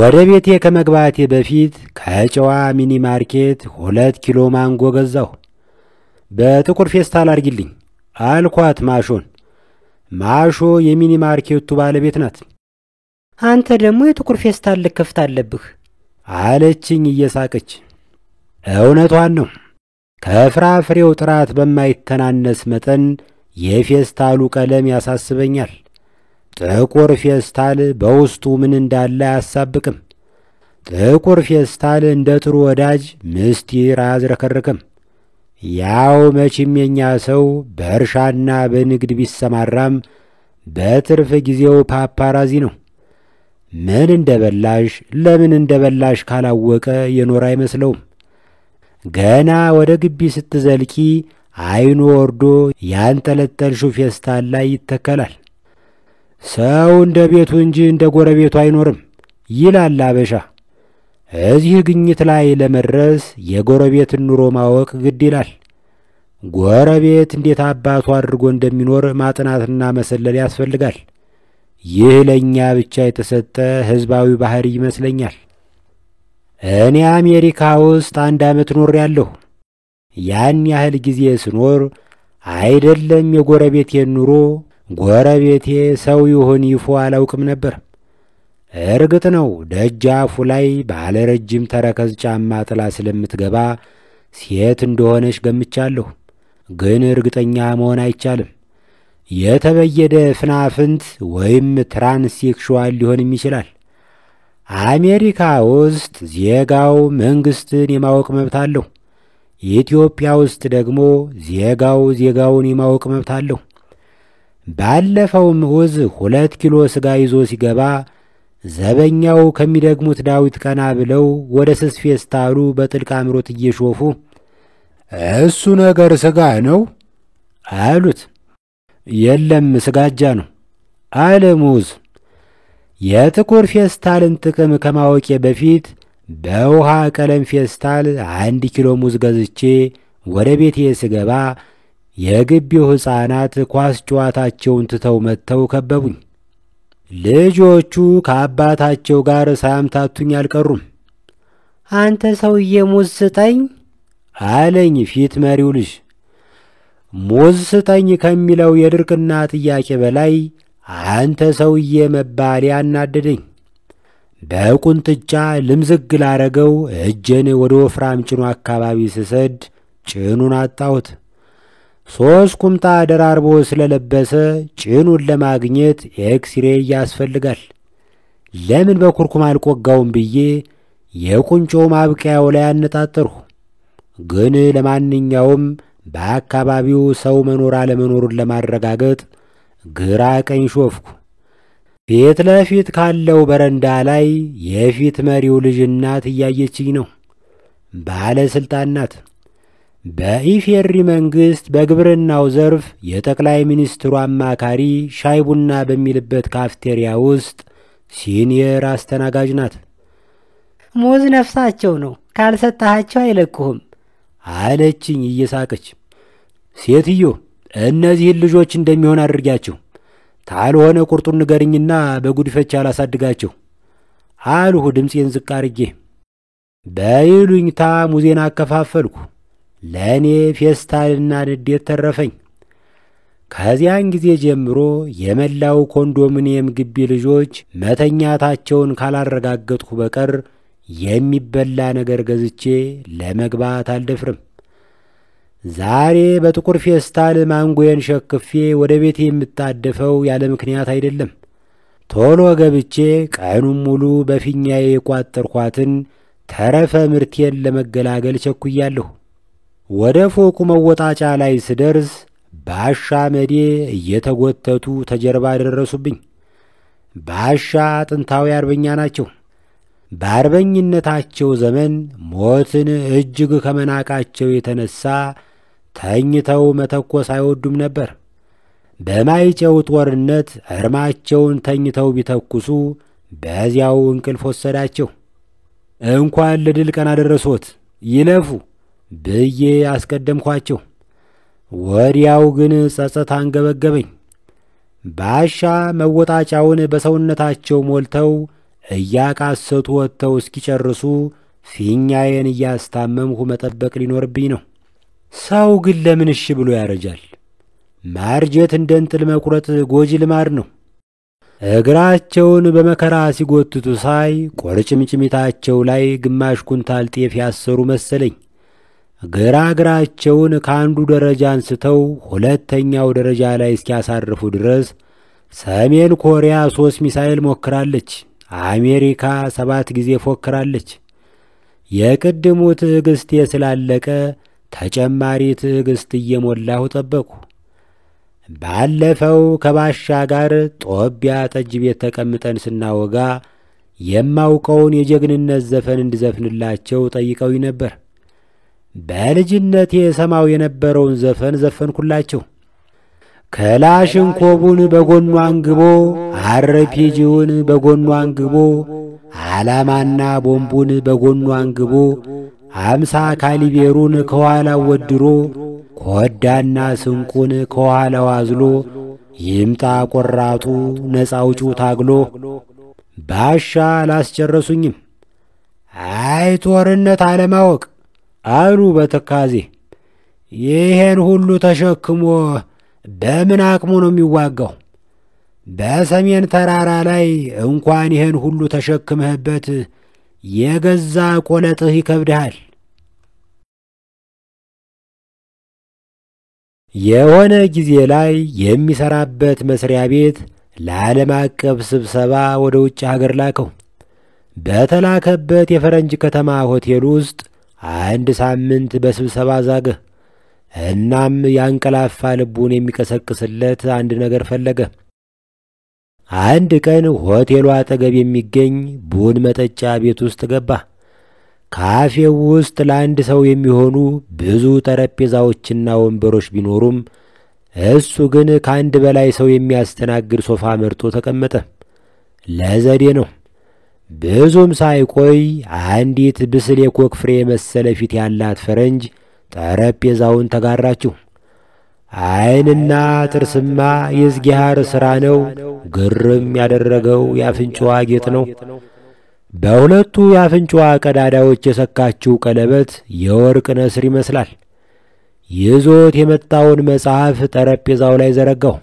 ወደ ቤቴ ከመግባቴ በፊት ከጨዋ ሚኒ ማርኬት 2 ኪሎ ማንጎ ገዛሁ። በጥቁር ፌስታል አርጊልኝ አልኳት ማሾን። ማሾ የሚኒ ማርኬቱ ባለቤት ናት። አንተ ደግሞ የጥቁር ፌስታል ልከፍት አለብህ አለችኝ እየሳቀች። እውነቷን ነው። ከፍራፍሬው ጥራት በማይተናነስ መጠን የፌስታሉ ቀለም ያሳስበኛል። ጥቁር ፌስታል በውስጡ ምን እንዳለ አያሳብቅም። ጥቁር ፌስታል እንደ ጥሩ ወዳጅ ምስጢር አያዝረከርክም። ያው መቼም የኛ ሰው በእርሻና በንግድ ቢሰማራም በትርፍ ጊዜው ፓፓራዚ ነው። ምን እንደበላሽ ለምን እንደበላሽ ካላወቀ የኖር አይመስለውም። ገና ወደ ግቢ ስትዘልቂ አይኑ ወርዶ ያንጠለጠልሽው ፌስታል ላይ ይተከላል። ሰው እንደ ቤቱ እንጂ እንደ ጎረቤቱ አይኖርም ይላል አበሻ። እዚህ ግኝት ላይ ለመድረስ የጎረቤትን ኑሮ ማወቅ ግድ ይላል። ጎረቤት እንዴት አባቱ አድርጎ እንደሚኖር ማጥናትና መሰለል ያስፈልጋል። ይህ ለኛ ብቻ የተሰጠ ህዝባዊ ባህሪ ይመስለኛል። እኔ አሜሪካ ውስጥ 1 ዓመት ኖሬያለሁ። ያን ያህል ጊዜ ስኖር አይደለም የጎረቤቴን ኑሮ ጎረቤቴ ሰው ይሁን ይፎ አላውቅም ነበር። እርግጥ ነው ደጃፉ ላይ ባለ ረጅም ተረከዝ ጫማ ጥላ ስለምትገባ ሴት እንደሆነች ገምቻለሁ። ግን እርግጠኛ መሆን አይቻልም። የተበየደ ፍናፍንት ወይም ትራንስሴክሹዋል ሊሆንም ይችላል። አሜሪካ ውስጥ ዜጋው መንግስትን የማወቅ መብት አለው። ኢትዮጵያ ውስጥ ደግሞ ዜጋው ዜጋውን የማወቅ መብት አለው። ባለፈው ምዑዝ 2 ኪሎ ስጋ ይዞ ሲገባ ዘበኛው ከሚደግሙት ዳዊት ቀና ብለው ወደ ስስ ፌስታሉ በጥልቅ አምሮት እየሾፉ እሱ ነገር ስጋ ነው አሉት። የለም ስጋጃ ነው አለ ምዑዝ። የጥቁር ፌስታልን ጥቅም ከማወቄ በፊት በውሃ ቀለም ፌስታል 1 ኪሎ ሙዝ ገዝቼ ወደ ቤቴ ስገባ የግቢው ሕፃናት ኳስ ጨዋታቸውን ትተው መጥተው ከበቡኝ። ልጆቹ ከአባታቸው ጋር ሳያምታቱኝ አልቀሩም። አንተ ሰውዬ ሙዝ ስጠኝ አለኝ ፊት መሪው ልጅ። ሙዝ ስጠኝ ከሚለው የድርቅና ጥያቄ በላይ አንተ ሰውዬ መባል ያናደደኝ። በቁንጥጫ ልምዝግ ላረገው እጄን ወደ ወፍራም ጭኑ አካባቢ ስሰድ ጭኑን አጣሁት። 3 ቁምጣ ደራርቦ ስለለበሰ ጭኑን ለማግኘት ኤክስሬ ያስፈልጋል። ለምን በኩርኩም አልቆጋውም ብዬ የቁንጮ ማብቂያው ላይ አነጣጠርሁ። ግን ለማንኛውም በአካባቢው ሰው መኖር አለመኖሩን ለማረጋገጥ ግራ ቀኝ ሾፍኩ። ፊት ለፊት ካለው በረንዳ ላይ የፊት መሪው ልጅ እናት እያየችኝ ነው። ባለስልጣን ናት። በኢፌሪ መንግስት በግብርናው ዘርፍ የጠቅላይ ሚኒስትሩ አማካሪ ሻይ ቡና በሚልበት ካፍቴሪያ ውስጥ ሲኒየር አስተናጋጅ ናት። ሙዝ ነፍሳቸው ነው፣ ካልሰጣቸው አይለቁህም አለችኝ እየሳቀች። ሴትዮ እነዚህን ልጆች እንደሚሆን አድርጊያቸው፣ ታልሆነ ቁርጡን ንገርኝና በጉድፈቻ አላሳድጋቸው አልሁ ድምፄን ዝቅ አርጌ። በይሉኝታ ሙዜን አከፋፈልኩ። ለእኔ ፌስታልና ንዴት ተረፈኝ። ከዚያን ጊዜ ጀምሮ የመላው ኮንዶሚኒየም ግቢ ልጆች መተኛታቸውን ካላረጋገጥሁ በቀር የሚበላ ነገር ገዝቼ ለመግባት አልደፍርም። ዛሬ በጥቁር ፌስታል ማንጎዬን ሸክፌ ወደ ቤቴ የምጣደፈው ያለ ምክንያት አይደለም። ቶሎ ገብቼ ቀኑን ሙሉ በፊኛዬ የቋጠርኳትን ተረፈ ምርቴን ለመገላገል ቸኩያለሁ። ወደ ፎቁ መወጣጫ ላይ ስደርስ ባሻ መዴ እየተጎተቱ ተጀርባ ደረሱብኝ። ባሻ ጥንታዊ አርበኛ ናቸው። በአርበኝነታቸው ዘመን ሞትን እጅግ ከመናቃቸው የተነሳ ተኝተው መተኮስ አይወዱም ነበር። በማይጨው ጦርነት እርማቸውን ተኝተው ቢተኩሱ በዚያው እንቅልፍ ወሰዳቸው። እንኳን ለድል ቀን አደረሶት ይለፉ ብዬ አስቀደምኳቸው። ወዲያው ግን ጸጸት አንገበገበኝ። ባሻ መወጣጫውን በሰውነታቸው ሞልተው እያቃሰቱ ወጥተው እስኪጨርሱ ፊኛዬን እያስታመምሁ መጠበቅ ሊኖርብኝ ነው። ሰው ግን ለምን እሺ ብሎ ያረጃል? ማርጀት እንደ እንጥል መቁረጥ ጎጂ ልማድ ነው። እግራቸውን በመከራ ሲጎትቱ ሳይ ቁርጭምጭሚታቸው ላይ ግማሽ ኩንታል ጤፍ ያሰሩ መሰለኝ። ግራ እግራቸውን ከአንዱ ደረጃ አንስተው ሁለተኛው ደረጃ ላይ እስኪያሳርፉ ድረስ ሰሜን ኮሪያ 3 ሚሳኤል ሞክራለች። አሜሪካ 7 ጊዜ ፎክራለች። የቅድሙ ትዕግስቴ ስላለቀ ተጨማሪ ትዕግስት እየሞላሁ ጠበቁ። ባለፈው ከባሻ ጋር ጦቢያ ጠጅ ቤት ተቀምጠን ስናወጋ የማውቀውን የጀግንነት ዘፈን እንድዘፍንላቸው ጠይቀውኝ ነበር። በልጅነቴ ሰማው የነበረውን ዘፈን ዘፈንኩላቸው። ክላሽንኮቡን በጎኑ አንግቦ አርፒጂውን በጎኑ አንግቦ ዓላማና ቦምቡን በጎኑ አንግቦ 50 ካሊቤሩን ከኋላው ወድሮ ኮዳና ስንቁን ከኋላው አዝሎ ይምጣ ቆራጡ ነፃ አውጪው ታግሎ። ባሻ አላስጨረሱኝም። አይ ጦርነት አለማወቅ አሉ በትካዜ። ይሄን ሁሉ ተሸክሞ በምን አቅሙ ነው የሚዋጋው? በሰሜን ተራራ ላይ እንኳን ይሄን ሁሉ ተሸክመህበት የገዛ ቆለጥህ ይከብድሃል። የሆነ ጊዜ ላይ የሚሰራበት መስሪያ ቤት ለዓለም አቀፍ ስብሰባ ወደ ውጭ ሀገር ላከው። በተላከበት የፈረንጅ ከተማ ሆቴል ውስጥ 1 ሳምንት በስብሰባ ዛገ። እናም ያንቀላፋ ልቡን የሚቀሰቅስለት አንድ ነገር ፈለገ። አንድ ቀን ሆቴሉ አጠገብ የሚገኝ ቡን መጠጫ ቤት ውስጥ ገባ። ካፌው ውስጥ ለአንድ ሰው የሚሆኑ ብዙ ጠረጴዛዎችና ወንበሮች ቢኖሩም እሱ ግን ከአንድ በላይ ሰው የሚያስተናግድ ሶፋ መርጦ ተቀመጠ። ለዘዴ ነው። ብዙም ሳይቆይ አንዲት ብስል የኮክ ፍሬ መሰለ ፊት ያላት ፈረንጅ ጠረጴዛውን ተጋራችው። ዓይንና ጥርስማ የእግዚአብሔር ሥራ ነው። ግርም ያደረገው የአፍንጫዋ ጌጥ ነው። በሁለቱ የአፍንጫዋ ቀዳዳዎች የሰካችው ቀለበት የወርቅ ነስር ይመስላል። ይዞት የመጣውን መጽሐፍ ጠረጴዛው ላይ ዘረጋው።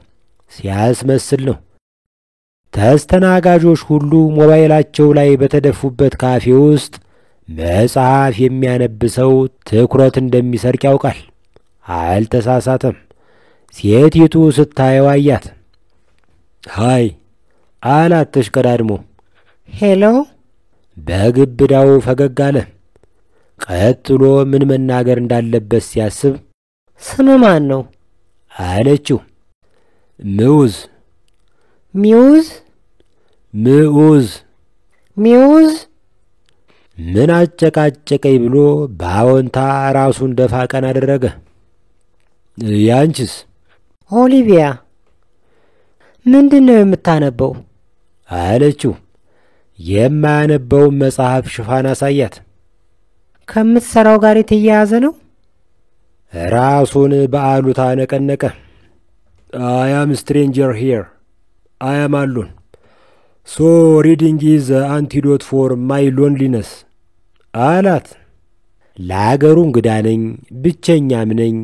ሲያስመስል ነው። ተስተናጋጆች ሁሉ ሞባይላቸው ላይ በተደፉበት ካፌ ውስጥ መጽሐፍ የሚያነብሰው ትኩረት እንደሚሰርቅ ያውቃል። አልተሳሳተም። ሴቲቱ ስታየው አያት። ሃይ አላት ተሽቀዳድሞ። ሄሎ። በግብዳው ፈገግ አለ። ቀጥሎ ምን መናገር እንዳለበት ሲያስብ ስም ማን ነው አለችው። ምዑዝ። ሚውዝ? ምዑዝ። ሚውዝ? ምን አጨቃጨቀኝ ብሎ በአዎንታ ራሱን ደፋ ቀን አደረገ። ያንቺስ? ኦሊቪያ። ምንድን ነው የምታነበው አለችው። የማያነበውን መጽሐፍ ሽፋን አሳያት። ከምትሰራው ጋር የተያያዘ ነው? ራሱን በአሉታ ነቀነቀ። I am stranger here. I am alone. So reading is the antidote for my loneliness. አላት። ለአገሩ እንግዳ ነኝ፣ ብቸኛም ነኝ፣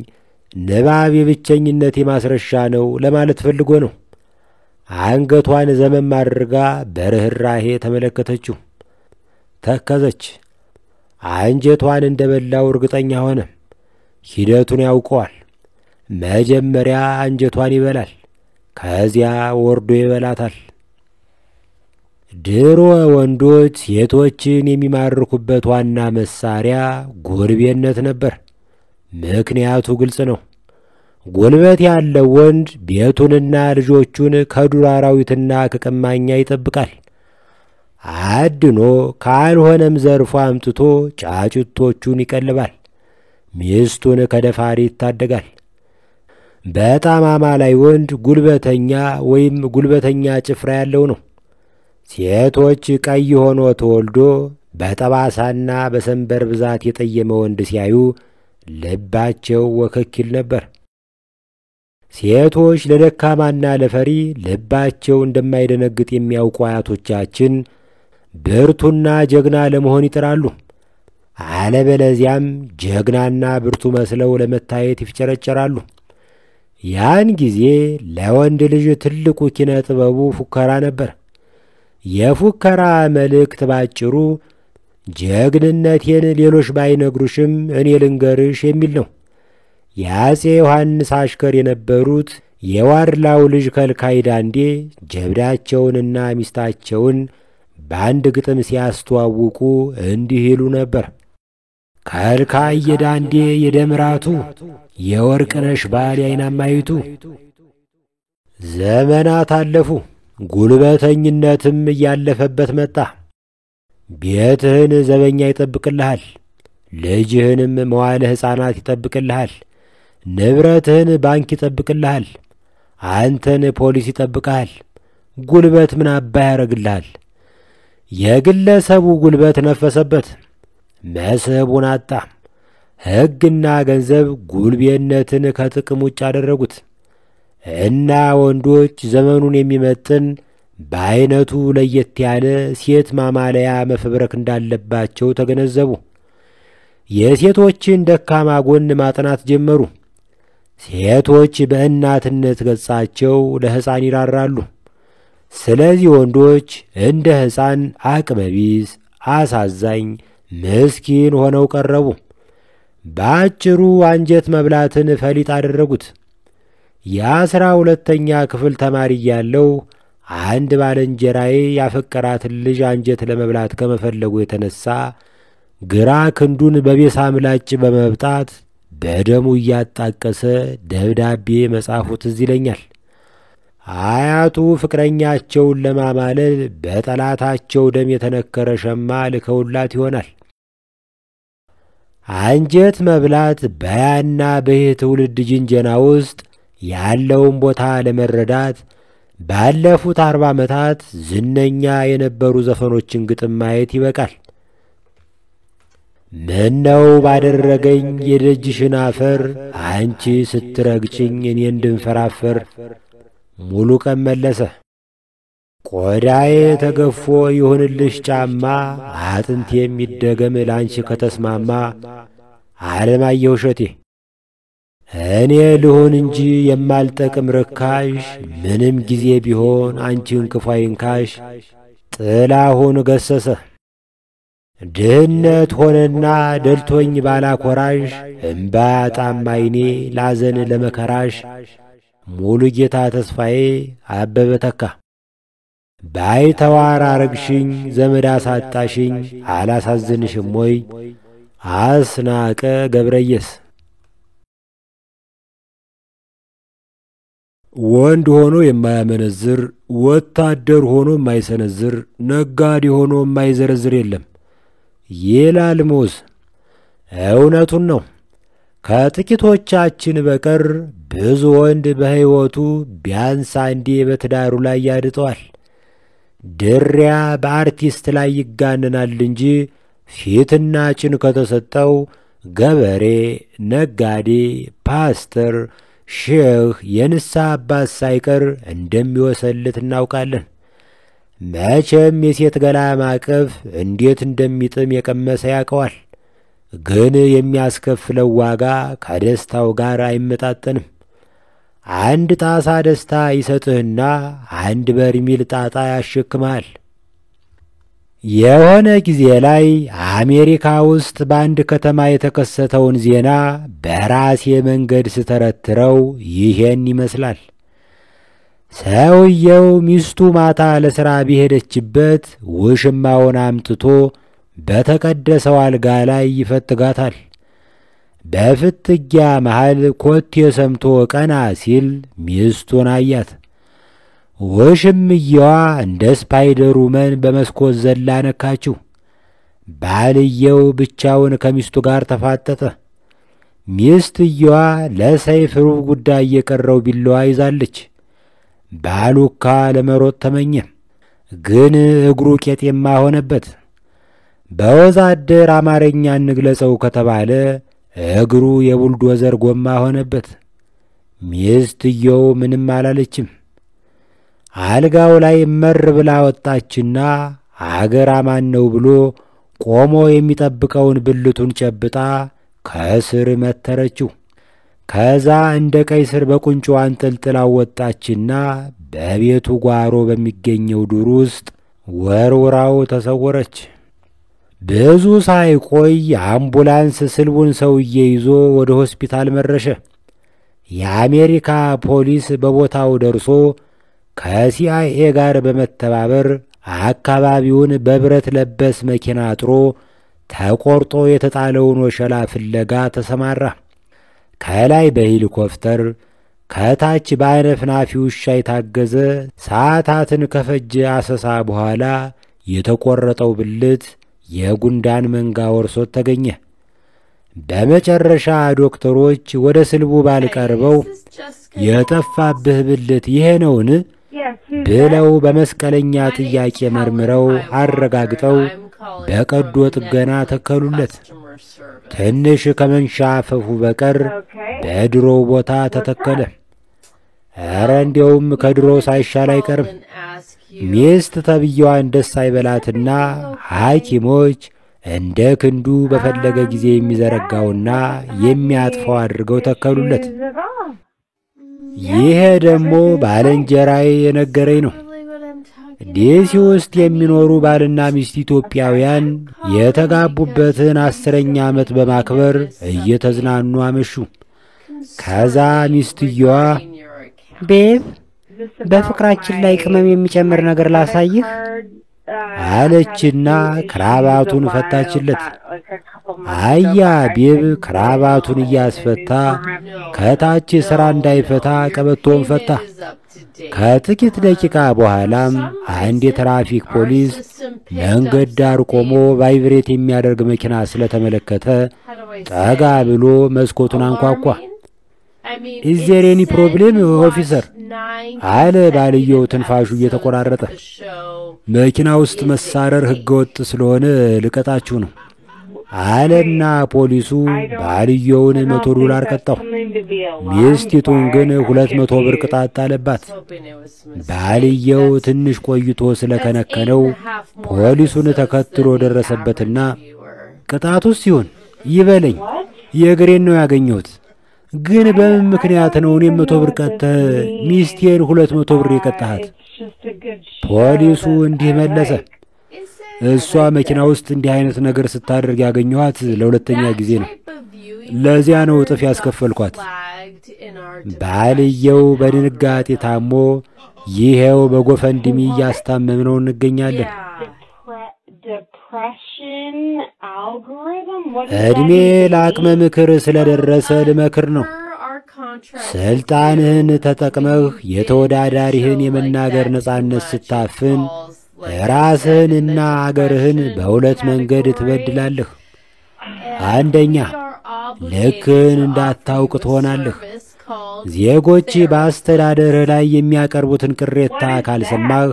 ንባብ የብቸኝነት ማስረሻ ነው ለማለት ፈልጎ ነው። አንገቷን ዘመም አድርጋ በርህራሄ ተመለከተችው። ተከዘች። አንጀቷን እንደበላው እርግጠኛ ሆነ። ሂደቱን ያውቀዋል። መጀመሪያ አንጀቷን ይበላል፣ ከዚያ ወርዶ ይበላታል። ድሮ ወንዶች ሴቶችን የሚማርኩበት ዋና መሳሪያ ጉልቤነት ነበር። ምክንያቱ ግልጽ ነው። ጉልበት ያለው ወንድ ቤቱንና ልጆቹን ከዱር አራዊትና ከቀማኛ ይጠብቃል። አድኖ ካልሆነም ዘርፎ አምጥቶ ጫጩቶቹን ይቀልባል። ሚስቱን ከደፋሪ ይታደጋል። በጣም አማላይ ወንድ ጉልበተኛ ወይም ጉልበተኛ ጭፍራ ያለው ነው። ሴቶች ቀይ ሆኖ ተወልዶ በጠባሳና በሰንበር ብዛት የጠየመ ወንድ ሲያዩ ልባቸው ወከክ ይል ነበር። ሴቶች ለደካማና ለፈሪ ልባቸው እንደማይደነግጥ የሚያውቁ አያቶቻችን ብርቱና ጀግና ለመሆን ይጥራሉ። አለበለዚያም ጀግናና ብርቱ መስለው ለመታየት ይፍጨረጨራሉ። ያን ጊዜ ለወንድ ልጅ ትልቁ ኪነ ጥበቡ ፉከራ ነበር። የፉከራ መልእክት ባጭሩ ጀግንነቴን ሌሎች ባይነግሩሽም እኔ ልንገርሽ የሚል ነው። የአፄ ዮሐንስ አሽከር የነበሩት የዋድላው ልጅ ከልካይ ዳንዴ ጀብዳቸውንና ሚስታቸውን በአንድ ግጥም ሲያስተዋውቁ እንዲህ ይሉ ነበር። ከልካይ የዳንዴ የደምራቱ የወርቅነሽ ባል አይናማይቱ። ዘመናት አለፉ፣ ጉልበተኝነትም እያለፈበት መጣ። ቤትህን ዘበኛ ይጠብቅልሃል፣ ልጅህንም መዋለ ሕፃናት ይጠብቅልሃል፣ ንብረትህን ባንክ ይጠብቅልሃል፣ አንተን ፖሊስ ይጠብቅሃል። ጉልበት ምን አባህ ያደርግልሃል? የግለሰቡ ጉልበት ነፈሰበት፣ መስህቡን አጣ። ሕግና ገንዘብ ጉልቤነትን ከጥቅም ውጭ አደረጉት እና ወንዶች ዘመኑን የሚመጥን በዐይነቱ ለየት ያለ ሴት ማማለያ መፈብረክ እንዳለባቸው ተገነዘቡ። የሴቶችን ደካማ ጎን ማጥናት ጀመሩ። ሴቶች በእናትነት ገጻቸው ለሕፃን ይራራሉ። ስለዚህ ወንዶች እንደ ሕፃን አቅመቢስ፣ አሳዛኝ፣ ምስኪን ሆነው ቀረቡ። በአጭሩ አንጀት መብላትን ፈሊጥ አደረጉት። የ12ኛ ክፍል ተማሪ እያለሁ አንድ ባልንጀራዬ ያፈቀራትን ልጅ አንጀት ለመብላት ከመፈለጉ የተነሳ ግራ ክንዱን በቤሳ ምላጭ በመብጣት በደሙ እያጣቀሰ ደብዳቤ መጻፉ ትዝ ይለኛል። አያቱ ፍቅረኛቸውን ለማማለል በጠላታቸው ደም የተነከረ ሸማ ልከውላት ይሆናል። አንጀት መብላት በያና በይህ ትውልድ ጅንጀና ውስጥ ያለውን ቦታ ለመረዳት ባለፉት 40 ዓመታት ዝነኛ የነበሩ ዘፈኖችን ግጥም ማየት ይበቃል። ምነው ባደረገኝ የደጅሽን አፈር አንቺ ስትረግጭኝ እኔ እንድንፈራፈር። ሙሉ ቀን መለሰ። ቆዳዬ ተገፎ ይሁንልሽ ጫማ አጥንቴ የሚደገም ላንቺ ከተስማማ። አለማየሁ እሸቴ። እኔ ልሆን እንጂ የማልጠቅም ርካሽ ምንም ጊዜ ቢሆን አንቺን ክፉ አይንካሽ። ጥላሁን ገሰሰ። ድህነት ሆነና ደልቶኝ ባላኮራሽ እምባ ያጣም ዓይኔ ላዘን ለመከራሽ። ሙሉ ጌታ ተስፋዬ አበበ ተካ። ባይተዋር አረግሽኝ ዘመድ አሳጣሽኝ አላሳዝንሽም ወይ? አስናቀ ገብረየስ። ወንድ ሆኖ የማያመነዝር ወታደር ሆኖ የማይሰነዝር ነጋዴ ሆኖ የማይዘረዝር የለም ይላል ሙዝ። እውነቱን ነው። ከጥቂቶቻችን በቀር ብዙ ወንድ በሕይወቱ ቢያንስ አንዴ በትዳሩ ላይ ያድጠዋል። ድሪያ በአርቲስት ላይ ይጋነናል እንጂ ፊትና ጭን ከተሰጠው ገበሬ፣ ነጋዴ፣ ፓስተር፣ ሼህ፣ የንስሐ አባት ሳይቀር እንደሚወሰልት እናውቃለን። መቼም የሴት ገላ ማቀፍ እንዴት እንደሚጥም የቀመሰ ያውቀዋል። ግን የሚያስከፍለው ዋጋ ከደስታው ጋር አይመጣጠንም። አንድ ጣሳ ደስታ ይሰጥህና አንድ በርሚል ጣጣ ያሸክምሃል። የሆነ ጊዜ ላይ አሜሪካ ውስጥ በአንድ ከተማ የተከሰተውን ዜና በራሴ መንገድ ስተረትረው ይሄን ይመስላል። ሰውየው ሚስቱ ማታ ለሥራ ቢሄደችበት ውሽማውን አምጥቶ በተቀደሰው አልጋ ላይ ይፈትጋታል። በፍትጊያ መሃል ኮቴ ሰምቶ ቀና ሲል ሚስቱን አያት። ውሽምየዋ እንደ ስፓይደሩ መን በመስኮት ዘላ ነካችው። ባልየው ብቻውን ከሚስቱ ጋር ተፋጠጠ። ሚስትየዋ ለሰይፍ ሩብ ጉዳይ የቀረው ቢላዋ ይዛለች። ባሉካ ለመሮጥ ተመኘ፣ ግን እግሩ ቄጤማ ሆነበት። በወዛደር አማርኛ እንግለጸው ከተባለ እግሩ የቡልዶዘር ጎማ ሆነበት። ሚስትየው ምንም አላለችም። አልጋው ላይ መር ብላ ወጣችና አገር አማን ነው ብሎ ቆሞ የሚጠብቀውን ብልቱን ጨብጣ ከስር መተረችው። ከዛ እንደ ቀይ ስር በቁንጮ አንጠልጥላ ወጣችና በቤቱ ጓሮ በሚገኘው ዱር ውስጥ ወርውራው ተሰወረች። ብዙ ሳይቆይ አምቡላንስ ስልቡን ሰውዬ ይዞ ወደ ሆስፒታል መረሸ። የአሜሪካ ፖሊስ በቦታው ደርሶ ከሲአይኤ ጋር በመተባበር አካባቢውን በብረት ለበስ መኪና አጥሮ ተቆርጦ የተጣለውን ወሸላ ፍለጋ ተሰማራ። ከላይ በሄሊኮፕተር ከታች በአይነፍናፊ ውሻ የታገዘ ሰዓታትን ከፈጀ አሰሳ በኋላ የተቆረጠው ብልት የጉንዳን መንጋ ወርሶት ተገኘ። በመጨረሻ ዶክተሮች ወደ ስልቡ ባል ቀርበው የጠፋብህ ብልት ይሄ ነውን ብለው በመስቀለኛ ጥያቄ መርምረው አረጋግጠው በቀዶ ጥገና ተከሉለት። ትንሽ ከመንሻፈፉ በቀር በድሮው ቦታ ተተከለ። ኧረ እንዲያውም ከድሮው ሳይሻል አይቀርም። ሚስት ተብዬዋን ደስ አይበላትና ሐኪሞች እንደ ክንዱ በፈለገ ጊዜ የሚዘረጋውና የሚያጥፈው አድርገው ተከሉለት። ይሄ ደግሞ ባልንጀራዬ የነገረኝ ነው። ዲሲ ውስጥ የሚኖሩ ባልና ሚስት ኢትዮጵያውያን የተጋቡበትን 10ኛ ዓመት በማክበር እየተዝናኑ አመሹ። ከዛ ሚስትየዋ ቤብ በፍቅራችን ላይ ቅመም የሚጨምር ነገር ላሳይህ አለችና ክራባቱን ፈታችለት። አያ ቤብ ክራባቱን እያስፈታ ከታች ሥራ እንዳይፈታ ቀበቶን ፈታ። ከጥቂት ደቂቃ በኋላም አንድ የትራፊክ ፖሊስ መንገድ ዳር ቆሞ ቫይብሬት የሚያደርግ መኪና ስለተመለከተ ጠጋ ብሎ መስኮቱን አንኳኳ። ኢዝ ዜር ኤኒ ፕሮብሌም ኦፊሰር አለ ባልየው ትንፋሹ እየተቆራረጠ። መኪና ውስጥ መሳረር ሕገወጥ ስለሆነ ልቀጣችሁ ነው አለና ፖሊሱ ባልየውን $100 ቀጣው። ሚስቲቱን ግን 200 ብር ቅጣት ጣለባት። ባልየው ትንሽ ቆይቶ ስለከነከነው ፖሊሱን ተከትሎ ደረሰበትና ቅጣቱስ ሲሆን ይበለኝ የእግሬን ነው ያገኘሁት፣ ግን በምን ምክንያት ነው እኔ 100 ብር ቀጥተህ ሚስቴን 200 ብር የቀጣሃት? ፖሊሱ እንዲህ መለሰ። እሷ መኪና ውስጥ እንዲህ አይነት ነገር ስታደርግ ያገኘኋት ለሁለተኛ ጊዜ ነው። ለዚያ ነው እጥፍ ያስከፈልኳት። ባልየው በድንጋጤ ታሞ ይሄው በጎፈንድሚ እያስታመምነው እንገኛለን። እድሜ ለአቅመ ምክር ስለደረሰ ልመክር ነው። ስልጣንህን ተጠቅመህ የተወዳዳሪህን የመናገር ነጻነት ስታፍን ራስህንና አገርህን በሁለት መንገድ ትበድላለህ። አንደኛ ልክህን እንዳታውቅ ትሆናለህ። ዜጎች በአስተዳደርህ ላይ የሚያቀርቡትን ቅሬታ ካልሰማህ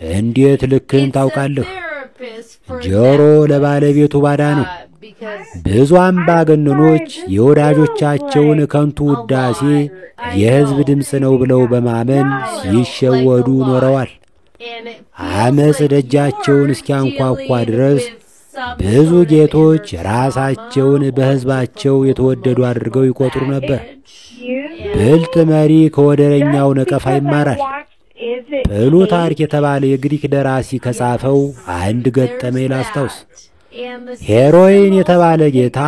እንዴት ልክህን ታውቃለህ? ጆሮ ለባለቤቱ ባዳ ነው። ብዙ አምባገነኖች የወዳጆቻቸውን ከንቱ ውዳሴ የሕዝብ ድምፅ ነው ብለው በማመን ሲሸወዱ ኖረዋል። አመፅ ደጃቸውን እስኪያንኳኳ ድረስ ብዙ ጌቶች ራሳቸውን በሕዝባቸው የተወደዱ አድርገው ይቆጥሩ ነበር። ብልጥ መሪ ከወደረኛው ነቀፋ ይማራል። ፕሉታርክ የተባለ የግሪክ ደራሲ ከጻፈው አንድ ገጠመኝ ላስታውስ። ሄሮይን የተባለ ጌታ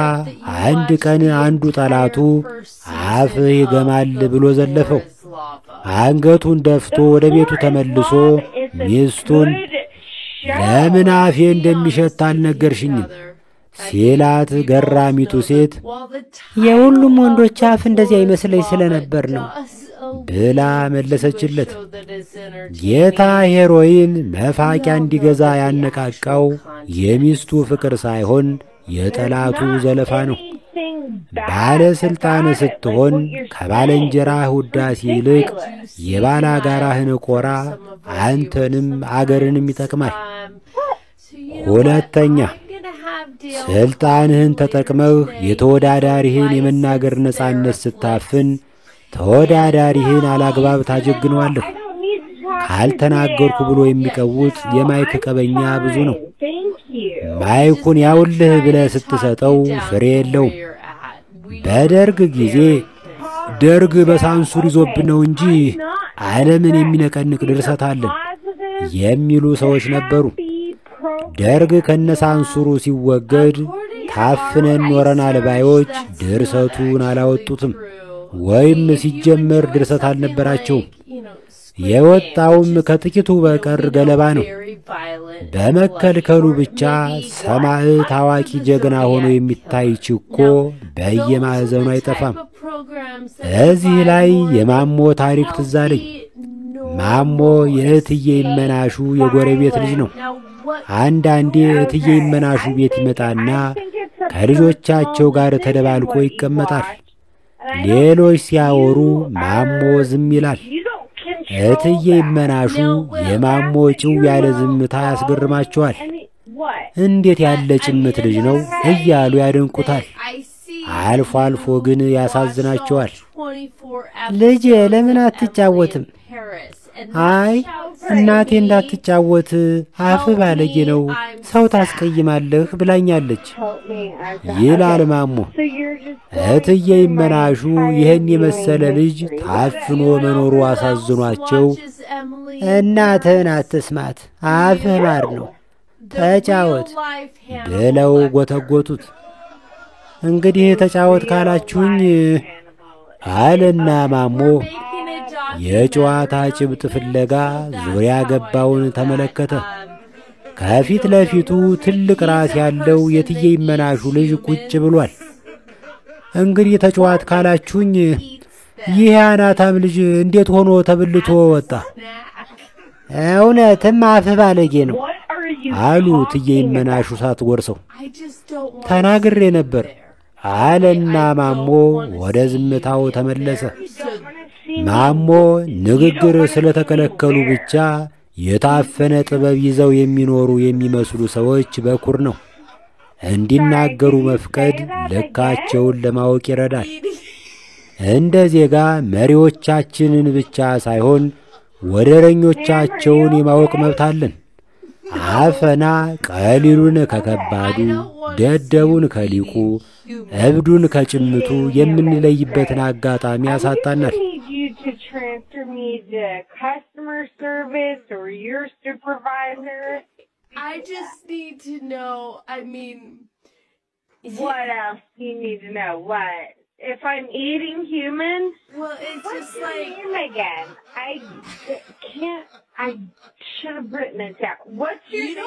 አንድ ቀን አንዱ ጠላቱ አፍህ ይገማል ብሎ ዘለፈው። አንገቱን ደፍቶ ወደ ቤቱ ተመልሶ ሚስቱን ለምን አፌ እንደሚሸት አልነገርሽኝም ሲላት፣ ገራሚቱ ሴት የሁሉም ወንዶች አፍ እንደዚያ ይመስለኝ ስለነበር ነው ብላ መለሰችለት። ጌታ ሄሮይን መፋቂያ እንዲገዛ ያነቃቃው የሚስቱ ፍቅር ሳይሆን የጠላቱ ዘለፋ ነው። ባለስልጣን ስትሆን ከባልንጀራህ ውዳሴ ይልቅ የባላጋራህን ቆራ አንተንም አገርንም ይጠቅማል። ሁለተኛ ስልጣንህን ተጠቅመህ የተወዳዳሪህን የመናገር ነጻነት ስታፍን ተወዳዳሪህን አላግባብ ታጀግነዋለህ። ካልተናገርኩ ብሎ የሚቀውጥ የማይክ ቀበኛ ብዙ ነው። ማይኩን ያውልህ ብለህ ስትሰጠው ፍሬ የለውም። በደርግ ጊዜ ደርግ በሳንሱር ይዞብን ነው እንጂ ዓለምን የሚነቀንቅ ድርሰት አለን የሚሉ ሰዎች ነበሩ። ደርግ ከነሳንሱሩ ሲወገድ ታፍነን ኖረናል ባዮች ድርሰቱን አላወጡትም፣ ወይም ሲጀመር ድርሰት አልነበራቸውም። የወጣውም ከጥቂቱ በቀር ገለባ ነው። በመከልከሉ ብቻ ሰማዕት ታዋቂ ጀግና ሆኖ የሚታይ ችኮ በየማዕዘኑ አይጠፋም። እዚህ ላይ የማሞ ታሪክ ትዝ አለኝ። ማሞ የእትዬ ይመናሹ የጎረቤት ልጅ ነው። አንዳንዴ እትዬ ይመናሹ ቤት ይመጣና ከልጆቻቸው ጋር ተደባልቆ ይቀመጣል። ሌሎች ሲያወሩ ማሞ ዝም ይላል። እትዬ ይመናሹ የማሞ ጭው ያለ ዝምታ ያስገርማቸዋል። እንዴት ያለ ጭምት ልጅ ነው እያሉ ያደንቁታል። አልፎ አልፎ ግን ያሳዝናቸዋል። ልጄ ለምን አትጫወትም? አይ እናቴ እንዳትጫወት አፍ ባለጌ ነው፣ ሰው ታስቀይማለህ ብላኛለች ይላል ማሞ። እትዬ ይመናሹ ይህን የመሰለ ልጅ ታፍኖ መኖሩ አሳዝኗቸው እናትህን አትስማት፣ አፍህ ማር ነው፣ ተጫወት ብለው ጎተጎቱት። እንግዲህ ተጫወት ካላችሁኝ አለና ማሞ የጨዋታ ጭብጥ ፍለጋ ዙሪያ ገባውን ተመለከተ። ከፊት ለፊቱ ትልቅ ራስ ያለው የእትዬ ይመናሹ ልጅ ቁጭ ብሏል። እንግዲህ ተጫዋት ካላችሁኝ ይህ አናታም ልጅ እንዴት ሆኖ ተብልቶ ወጣ? እውነትም አፍህ ባለጌ ነው አሉ እትዬ ይመናሹ ሳትጎርሰው። ተናግሬ ነበር አለና ማሞ ወደ ዝምታው ተመለሰ። ማሞ ንግግር ስለተከለከሉ ብቻ የታፈነ ጥበብ ይዘው የሚኖሩ የሚመስሉ ሰዎች በኩር ነው። እንዲናገሩ መፍቀድ ልካቸውን ለማወቅ ይረዳል። እንደ ዜጋ መሪዎቻችንን ብቻ ሳይሆን ወደረኞቻቸውን የማወቅ መብት አለን። አፈና ቀሊሉን ከከባዱ፣ ደደቡን ከሊቁ፣ እብዱን ከጭምቱ የምንለይበትን አጋጣሚ ያሳጣናል። I just need to know, I mean... What else do you need to know? What? If I'm eating human? Well, it's just like... Name again. I can't... I should have written it down. What's your name?